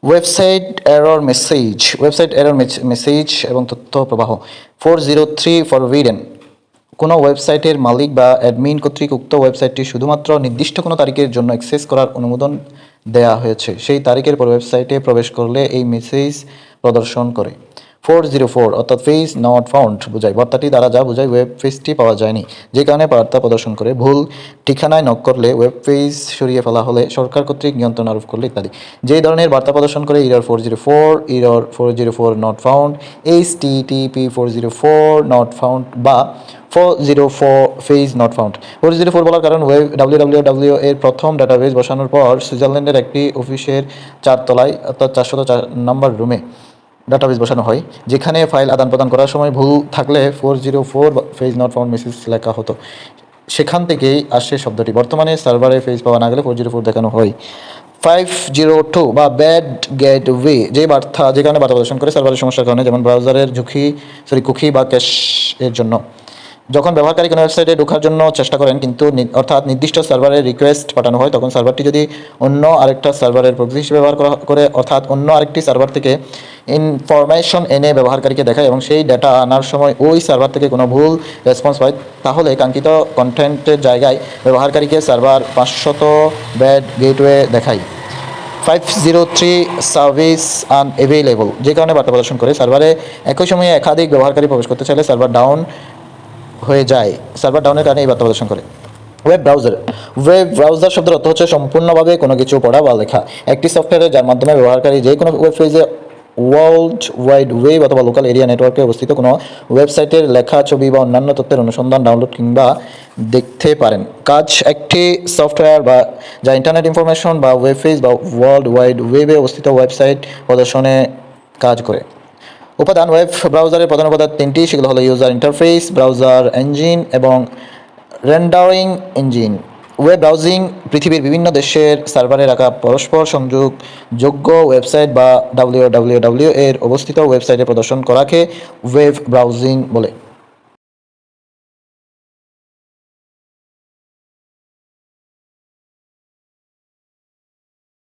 Website error message এবং তথ্য প্রবাহ 403 ফরবিডেন। কোনো ওয়েবসাইটের মালিক বা অ্যাডমিন কর্তৃক উক্ত ওয়েবসাইটটি শুধুমাত্র নির্দিষ্ট কোনো তারিখের জন্য অ্যাক্সেস করার অনুমোদন দেয়া হয়েছে। সেই তারিখের পর ওয়েবসাইটে প্রবেশ করলে এই মেসেজ প্রদর্শন করে। 404 অর্থাৎ পেজ নট ফাউন্ড বোঝায়। বার্তাটি দ্বারা যা বোঝায় ওয়েব পেজটি পাওয়া যায়নি, যে কারণে বার্তা প্রদর্শন করে। ভুল ঠিকানায় নক করলে, ওয়েব পেজ সরিয়ে ফেলা হলে, সরকার কর্তৃক নিয়ন্ত্রণ আরোপ করলে ইত্যাদি। যেই ধরনের বার্তা প্রদর্শন করে error 404, error 404 not found, HTTP 404 not found বা 404 পেজ নট ফাউন্ড। 404 বলার কারণ ওয়েব www এর প্রথম ডাটাবেস বসানোর পর সুইজারল্যান্ডের একটি অফিসের 4 তলায় অর্থাৎ 404 নম্বর রুমে ডাটাবেস বসানো হয়, যেখানে ফাইল আদান প্রদান করার সময় ভুল থাকলে 404 পেজ নট ফাউন্ড মেসেজ লেখা হতো। সেখান থেকেই আসে শব্দটি। বর্তমানে সার্ভারে পেজ পাওয়া না গেলে 404 দেখানো হয়। 502 বা ব্যাড গেটওয়ে, যে কারণে বার্তা প্রদর্শন করে সার্ভারের সমস্যার কারণে, যেমন ব্রাউজারের কুকি বা ক্যাশ এর জন্য। যখন ব্যবহারকারী কোনো ওয়েবসাইটে ঢোকার জন্য চেষ্টা করেন কিন্তু অর্থাৎ নির্দিষ্ট সার্ভারে রিকোয়েস্ট পাঠানো হয়, তখন সার্ভারটি যদি অন্য আরেকটা সার্ভারের প্রক্সি হিসেবে ব্যবহার করে অর্থাৎ অন্য আরেকটি সার্ভার থেকে ইনফরমেশন এনে ব্যবহারকারীকে দেখায় এবং সেই ডেটা আনার সময় ওই সার্ভার থেকে কোনো ভুল রেসপন্স পায়, তাহলে কাঙ্ক্ষিত কন্টেন্টের জায়গায় ব্যবহারকারীকে সার্ভার 500 ব্যাড গেটওয়ে দেখায়। 503 সার্ভিস আনএভেইলেবল, যে কারণে বার্তা প্রদর্শন করে সার্ভারে একই সময়ে একাধিক ব্যবহারকারী প্রবেশ করতে চাইলে সার্ভার ডাউন হয়ে যায়। সার্ভার ডাউনের কারণে এই বার্তা প্রদর্শন করে। ওয়েব ব্রাউজার শব্দের অর্থ হচ্ছে সম্পূর্ণভাবে কোনো কিছু পড়া বা লেখা। একটি সফটওয়্যার যার মাধ্যমে ব্যবহারকারী যে কোনো ওয়েব পেজে ওয়ার্ল্ড ওয়াইড ওয়েব অথবা লোকাল এরিয়া নেটওয়ার্কে অবস্থিত কোনো ওয়েবসাইটের লেখা, ছবি বা অন্যান্য তথ্যের অনুসন্ধান, ডাউনলোড কিংবা দেখতে পারেন। কাজ একটি সফটওয়্যার যা ইন্টারনেট ইনফরমেশন বা ওয়েব পেজ বা ওয়ার্ল্ড ওয়াইড ওয়েবে অবস্থিত ওয়েবসাইট প্রদর্শনে কাজ করে। উপাদান ওয়েব ব্রাউজারের প্রধান উপাদান 3টি, সেগুলো হলো ইউজার ইন্টারফেস, ব্রাউজার ইঞ্জিন এবং রেন্ডারিং ইঞ্জিন। ওয়েব ব্রাউজিং পৃথিবীর বিভিন্ন দেশের সার্ভারে রাখা পরস্পর সংযোগযোগ্য ওয়েবসাইট বা www এর অবস্থিত ওয়েবসাইটে প্রদর্শন করাকে ওয়েব ব্রাউজিং বলে।